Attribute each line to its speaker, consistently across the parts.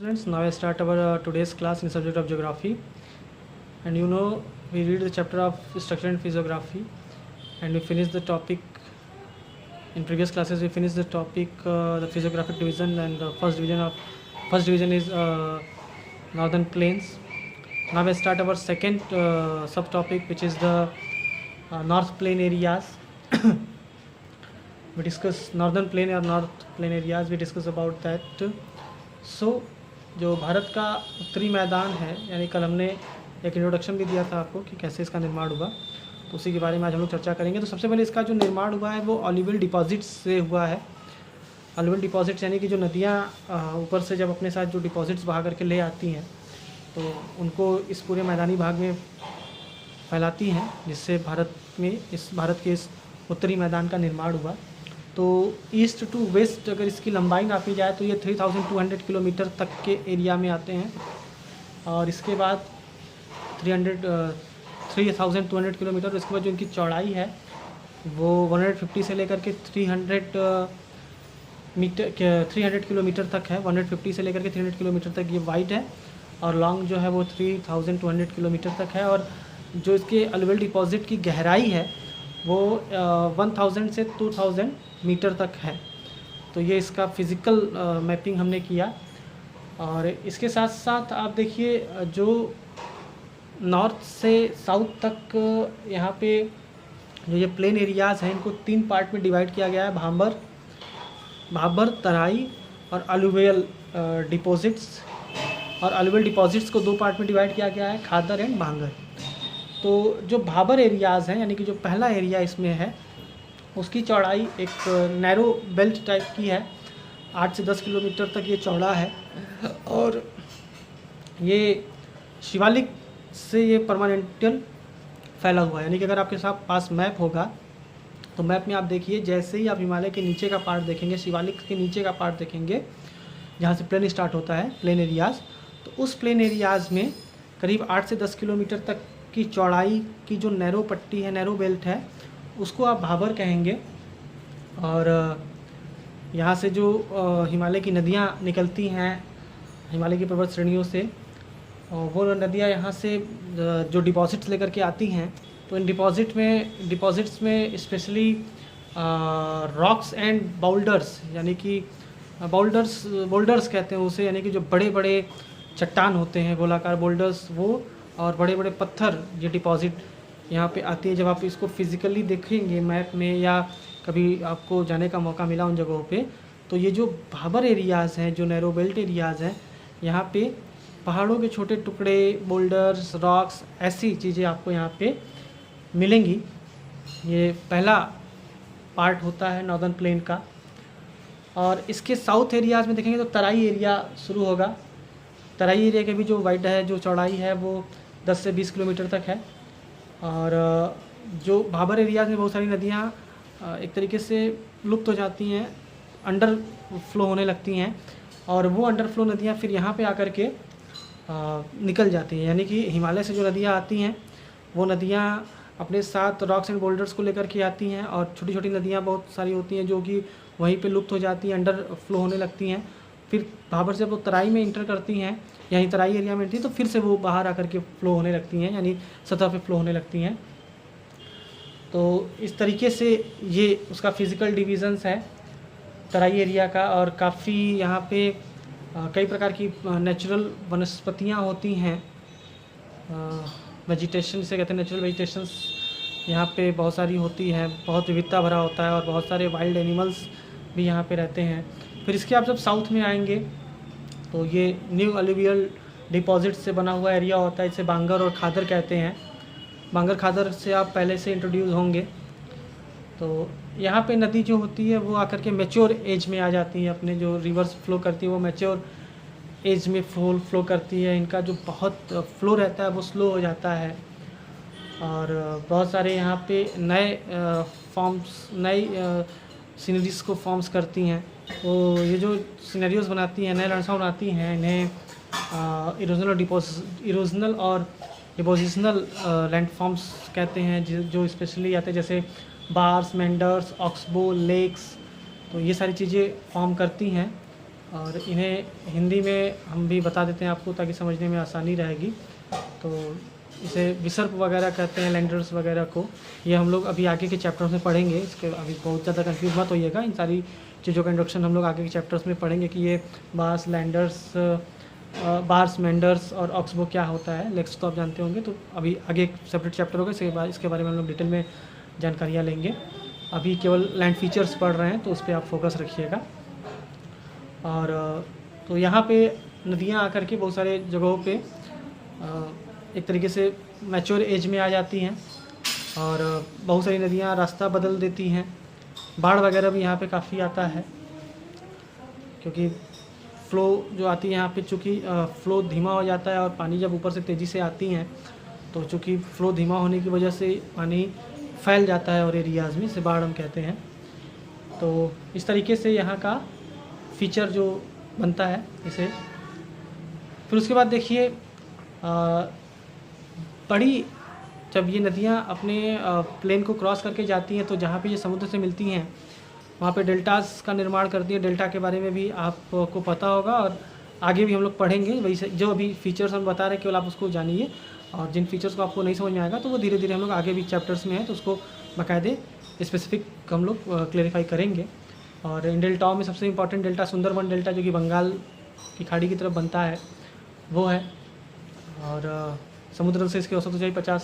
Speaker 1: Students, now I start our today's class in subject of geography, and we read the chapter of structure and physiography, and we finished the topic in previous classes. We finished the topic the physiographic division, and the first division is northern plains. Now we start our second subtopic, which is the north plain areas. We discuss northern plain or north plain areas. We discuss about that. So जो भारत का उत्तरी मैदान है, यानी कल हमने एक introduction भी दिया था आपको कि कैसे इसका निर्माण हुआ, तो उसी के बारे में आज हम लोग चर्चा करेंगे। तो सबसे पहले इसका जो निर्माण हुआ है वो ऑलिवल डिपॉजिट्स से हुआ है। ऑलिवल डिपॉजिट्स यानी कि जो नदियाँ ऊपर से जब अपने साथ जो डिपॉजिट्स बहा करके ले आती हैं तो उनको इस पूरे मैदानी भाग में फैलाती हैं, जिससे भारत के इस उत्तरी मैदान का निर्माण हुआ। तो ईस्ट टू वेस्ट अगर इसकी लंबाई नापी जाए तो ये 3200 किलोमीटर तक के एरिया में आते हैं, और इसके बाद 3200 किलोमीटर, उसके बाद जो इनकी चौड़ाई है वो 150 से लेकर के 300 किलोमीटर तक है। 150 से लेकर के 300 किलोमीटर तक ये वाइड है, और लॉन्ग जो है वो 3200 किलोमीटर तक है। और जो इसके अलवेल डिपॉजिट की गहराई है वो 1000 से 2000 मीटर तक है। तो ये इसका फिज़िकल मैपिंग हमने किया। और इसके साथ साथ आप देखिए जो नॉर्थ से साउथ तक यहाँ पे जो ये प्लेन एरियाज़ हैं इनको 3 पार्ट में डिवाइड किया गया है, भाबर, तराई और अलुवियल डिपॉजिट्स। और अलुवियल डिपॉजिट्स को 2 पार्ट में डिवाइड किया गया है, खादर एंड भांगर। तो जो भाबर एरियाज़ हैं, यानी कि जो पहला एरिया इसमें है, उसकी चौड़ाई एक नैरो बेल्ट टाइप की है, 8 से 10 किलोमीटर तक ये चौड़ा है। और ये शिवालिक से ये परमानेंटल फैला हुआ है, यानी कि अगर आपके साथ पास मैप होगा तो मैप में आप देखिए, जैसे ही आप हिमालय के नीचे का पार्ट देखेंगे, शिवालिक के नीचे का पार्ट देखेंगे जहाँ से प्लेन स्टार्ट होता है, प्लेन एरियाज़, तो उस प्लेन एरियाज़ में करीब 8 से 10 किलोमीटर तक की चौड़ाई की जो नैरो पट्टी है, नैरो बेल्ट है, उसको आप भाबर कहेंगे। और यहाँ से जो हिमालय की नदियाँ निकलती हैं हिमालय की पर्वत श्रेणियों से, वो नदियाँ यहाँ से जो डिपॉजिट्स लेकर के आती हैं, तो इन डिपॉजिट्स में स्पेशली रॉक्स एंड बाउल्डर्स, यानी कि बोल्डर्स कहते हैं उसे, यानी कि जो बड़े बड़े चट्टान होते हैं, गोलाकार बोल्डर्स, वो और बड़े बड़े पत्थर, ये डिपॉजिट यहाँ पे आती है। जब आप इसको फिज़िकली देखेंगे मैप में, या कभी आपको जाने का मौका मिला उन जगहों पे, तो ये जो भाबर एरियाज़ हैं, जो नैरो बेल्ट एरियाज़ हैं, यहाँ पे पहाड़ों के छोटे टुकड़े, बोल्डर्स, रॉक्स, ऐसी चीज़ें आपको यहाँ पे मिलेंगी। ये पहला पार्ट होता है नॉर्दर्न प्लेन का। और इसके साउथ एरियाज़ में देखेंगे तो तराई एरिया शुरू होगा। तराई एरिया के भी जो वाइड है, जो चौड़ाई है, वो 10 से 20 किलोमीटर तक है। और जो भाबर एरियाज़ में बहुत सारी नदियाँ एक तरीके से लुप्त हो जाती हैं, अंडर फ्लो होने लगती हैं, और वो अंडर फ्लो नदियाँ फिर यहाँ पे आकर के निकल जाती हैं। यानी कि हिमालय से जो नदियाँ आती हैं वो नदियाँ अपने साथ रॉक्स एंड बोल्डर्स को लेकर के आती हैं, और छोटी छोटी नदियाँ बहुत सारी होती हैं जो कि वहीं पे लुप्त हो जाती हैं, अंडर फ्लो होने लगती हैं। फिर भाबर से वो तराई में इंटर करती हैं, यानी तराई एरिया में थी, तो फिर से वो बाहर आकर के फ़्लो होने लगती हैं, यानी सतह पे फ़्लो होने लगती हैं। तो इस तरीके से ये उसका फिज़िकल डिविज़न्स है तराई एरिया का। और काफ़ी यहाँ पे कई प्रकार की नेचुरल वनस्पतियाँ होती हैं, वेजिटेशन से कहते हैं, नेचुरल वेजिटेशंस यहाँ पे बहुत सारी होती है, बहुत विविधता भरा होता है, और बहुत सारे वाइल्ड एनिमल्स भी यहाँ पे रहते हैं। फिर इसके आप जब साउथ में आएंगे तो ये न्यू अलुवियल डिपॉजिट से बना हुआ एरिया होता है, इसे बांगर और खादर कहते हैं। बांगर खादर से आप पहले से इंट्रोड्यूस होंगे। तो यहाँ पे नदी जो होती है वो आकर के मैच्योर एज में आ जाती है, अपने जो रिवर्स फ्लो करती है वो मैच्योर एज में फ्लो करती है। इनका जो बहुत फ्लो रहता है वो स्लो हो जाता है, और बहुत सारे यहाँ पे नए फॉर्म्स, नई सीनरीज को फॉर्म्स करती हैं। तो ये जो सीनरियोज़ बनाती हैं, नए लैंडस्केप बनाती हैं, इन्हें इरोजनल और डिपोजिशनल लैंडफॉर्म्स कहते हैं, जो स्पेशली आते हैं, जैसे बार्स, मेंडर्स, ऑक्सबो, लेक्स। तो ये सारी चीज़ें फॉर्म करती हैं। और इन्हें हिंदी में हम भी बता देते हैं आपको ताकि समझने में आसानी रहेगी। तो इसे विसर्प वगैरह कहते हैं, लैंडर्स वगैरह को। ये हम लोग अभी आगे के चैप्टर्स में पढ़ेंगे, इसके अभी बहुत ज़्यादा कंफ्यूज मत होइएगा। इन सारी चीज़ों का इंट्रोडक्शन हम लोग आगे के चैप्टर्स में पढ़ेंगे कि ये बार्स, लैंडर्स, बार्स, मेंडर्स और ऑक्सबो क्या होता है। लेक्स तो आप जानते होंगे, तो अभी आगे एक सेपरेट चैप्टर होगा, इसके बारे में हम लोग डिटेल में जानकारियाँ लेंगे। अभी केवल लैंड फीचर्स पढ़ रहे हैं, तो उस पर आप फोकस रखिएगा। और तो यहाँ पे नदियाँ आकर के बहुत सारे जगहों पे एक तरीके से मैच्योर एज में आ जाती हैं और बहुत सारी नदियाँ रास्ता बदल देती हैं। बाढ़ वगैरह भी यहाँ पे काफ़ी आता है, क्योंकि फ़्लो जो आती है यहाँ पे, चूँकि फ़्लो धीमा हो जाता है और पानी जब ऊपर से तेज़ी से आती हैं तो चूँकि फ़्लो धीमा होने की वजह से पानी फैल जाता है और एरियाज़ में, इसे बाढ़ हम कहते हैं। तो इस तरीके से यहाँ का फीचर जो बनता है इसे। फिर उसके बाद देखिए बड़ी जब ये नदियाँ अपने प्लेन को क्रॉस करके जाती हैं तो जहाँ पे ये समुद्र से मिलती हैं वहाँ पे डेल्टास का निर्माण करती है। डेल्टा के बारे में भी आपको पता होगा और आगे भी हम लोग पढ़ेंगे। वही जो अभी फीचर्स हम बता रहे हैं केवल आप उसको जानिए, और जिन फीचर्स को आपको नहीं समझ में आएगा तो वो धीरे धीरे हम लोग आगे भी चैप्टर्स में है तो उसको बाकायदे स्पेसिफिक हम लोग क्लेरिफाई करेंगे। और इन डेल्टाओं में सबसे इम्पॉर्टेंट डेल्टा सुंदरबन डेल्टा, जो कि बंगाल की खाड़ी की तरफ बनता है, वो है। और समुद्र से इसकी औसत ऊंचाई 50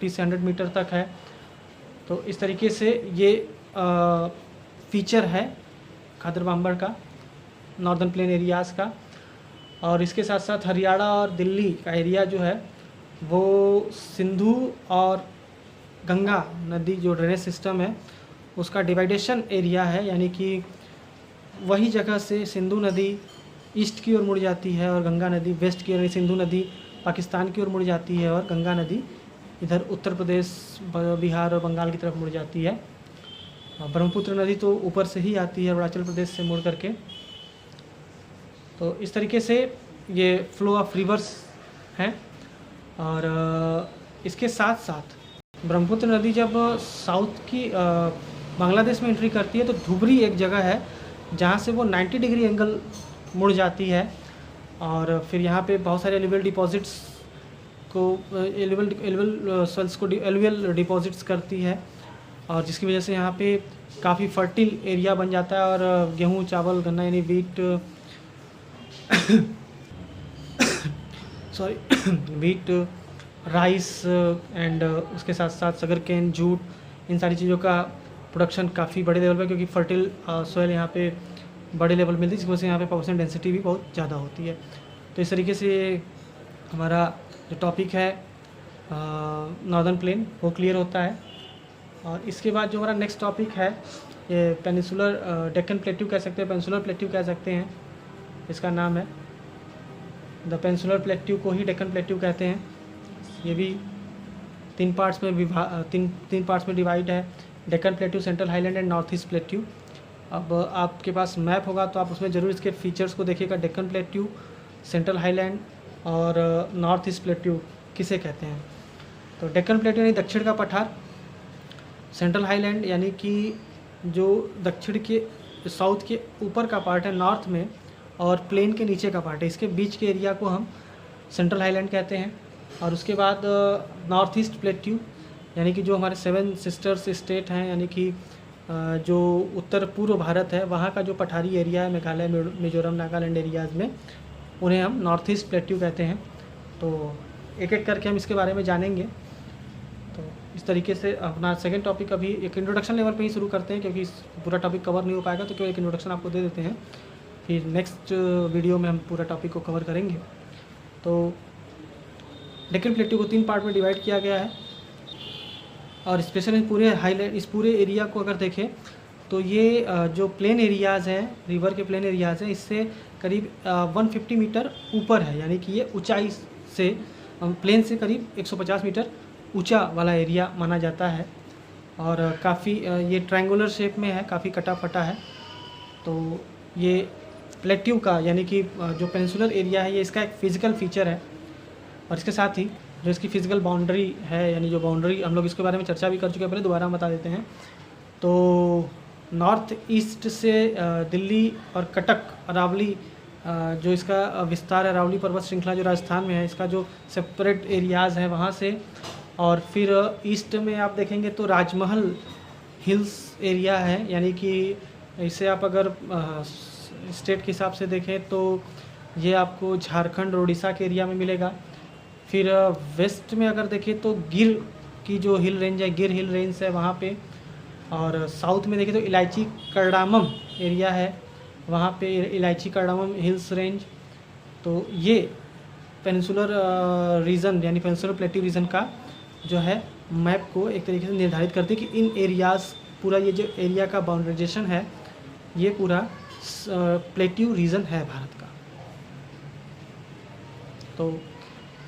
Speaker 1: से 100 मीटर तक है। तो इस तरीके से ये फीचर है खादर बाम्बर का, नॉर्दर्न प्लेन एरियाज़ का। और इसके साथ साथ हरियाणा और दिल्ली का एरिया जो है वो सिंधु और गंगा नदी जो ड्रेनेज सिस्टम है उसका डिवाइडेशन एरिया है, यानी कि वही जगह से सिंधु नदी ईस्ट की ओर मुड़ जाती है और गंगा नदी वेस्ट की ओर, सिंधु नदी पाकिस्तान की ओर मुड़ जाती है और गंगा नदी इधर उत्तर प्रदेश, बिहार और बंगाल की तरफ मुड़ जाती है। ब्रह्मपुत्र नदी तो ऊपर से ही आती है अरुणाचल प्रदेश से मुड़ करके। तो इस तरीके से ये फ्लो ऑफ रिवर्स हैं। और इसके साथ साथ ब्रह्मपुत्र नदी जब साउथ की बांग्लादेश में एंट्री करती है तो धुबरी एक जगह है जहाँ से वो 90 डिग्री एंगल मुड़ जाती है। और फिर यहाँ पे बहुत सारे एलुवियल डिपॉजिट्स को एलुवियल डिपॉजिट्स करती है, और जिसकी वजह से यहाँ पे काफ़ी फर्टिल एरिया बन जाता है। और गेहूँ, चावल, गन्ना यानी वीट वीट, राइस एंड उसके साथ साथ सगर केन, जूट, इन सारी चीज़ों का प्रोडक्शन काफ़ी बड़े लेवल पे, क्योंकि फर्टिल सॉइल यहाँ पे बड़े लेवल मिलती है, जिसकी वजह से यहाँ पे पॉपुलेशन डेंसिटी भी बहुत ज़्यादा होती है। तो इस तरीके से हमारा जो टॉपिक है नॉर्दर्न प्लेन वो क्लियर होता है। और इसके बाद जो हमारा नेक्स्ट टॉपिक है ये पेनिसुलर डेक्कन प्लेट्यू कह सकते हैं, पेनिसुलर प्लेट्यू कह सकते हैं, इसका नाम है। द पेनिसुलर प्लेट्यू को ही डेक्कन प्लेट्यू कहते हैं। ये भी तीन पार्ट्स में डिवाइड है, Deccan plateau, central highland and north east plateau. अब आपके पास मैप होगा तो आप उसमें ज़रूर इसके फीचर्स को देखिएगा। डेक्कन प्लेट्यू, सेंट्रल हाईलैंड और नॉर्थ ईस्ट प्लेट्यू किसे कहते हैं। तो डेक्कन प्लेट्यू यानी दक्षिण का पठार, सेंट्रल हाईलैंड यानी कि जो दक्षिण के साउथ के ऊपर का पार्ट है नॉर्थ में, और प्लेन के नीचे का पार्ट है, इसके बीच के एरिया को हम सेंट्रल हाईलैंड कहते हैं। और उसके बाद नॉर्थ ईस्ट प्लेट्यू यानी कि जो हमारे 7 सिस्टर्स स्टेट हैं, यानी कि जो उत्तर पूर्व भारत है वहाँ का जो पठारी एरिया है, मेघालय, मिजोरम, नागालैंड एरियाज़ में, उन्हें हम नॉर्थ ईस्ट प्लेट्यू कहते हैं। तो एक एक करके हम इसके बारे में जानेंगे। तो इस तरीके से अपना सेकंड टॉपिक अभी एक इंट्रोडक्शन लेवल पे ही शुरू करते हैं, क्योंकि पूरा टॉपिक कवर नहीं हो पाएगा, तो केवल एक इंट्रोडक्शन आपको दे देते हैं, फिर नेक्स्ट वीडियो में हम पूरा टॉपिक को कवर करेंगे। तो डेक्कन प्लेट्यू को 3 पार्ट में डिवाइड किया गया है, और स्पेशली पूरे हाईलैंड, इस पूरे एरिया को अगर देखें तो ये जो प्लेन एरियाज़ हैं, रिवर के प्लेन एरियाज़ हैं, इससे करीब 150 मीटर ऊपर है, यानी कि ये ऊंचाई से प्लेन से करीब 150 मीटर ऊंचा वाला एरिया माना जाता है। और काफ़ी ये ट्रायंगुलर शेप में है, काफ़ी कटा फटा है। तो ये प्लेट्यू का यानी कि जो पेनिसुलर एरिया है ये इसका एक फ़िज़िकल फीचर है। और इसके साथ ही जो इसकी फ़िज़िकल बाउंड्री है, यानी जो बाउंड्री हम लोग इसके बारे में चर्चा भी कर चुके हैं, पहले दोबारा हम बता देते हैं। तो नॉर्थ ईस्ट से दिल्ली और कटक, अरावली जो इसका विस्तार है, अरावली पर्वत श्रृंखला जो राजस्थान में है, इसका जो सेपरेट एरियाज़ है वहाँ से। और फिर ईस्ट में आप देखेंगे तो राजमहल हिल्स एरिया है, यानी कि इसे आप अगर स्टेट के हिसाब से देखें तो ये आपको झारखंड और उड़ीसा के एरिया में मिलेगा। फिर वेस्ट में अगर देखें तो गिर की जो हिल रेंज है, गिर हिल रेंज है वहाँ पे। और साउथ में देखें तो इलायची करडामम एरिया है, वहाँ पे इलायची करडामम हिल्स रेंज। तो ये पेनिनसुलर रीजन यानी पेनिनसुलर प्लेट्यू रीजन का जो है मैप को एक तरीके से निर्धारित करती है कि इन एरियाज़, पूरा ये जो एरिया का बाउंड्राइजेशन है ये पूरा प्लेट्यू रीजन है भारत का। तो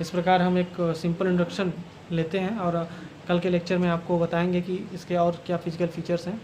Speaker 1: इस प्रकार हम एक सिंपल इंट्रोडक्शन लेते हैं और कल के लेक्चर में आपको बताएंगे कि इसके और क्या फिजिकल फीचर्स हैं।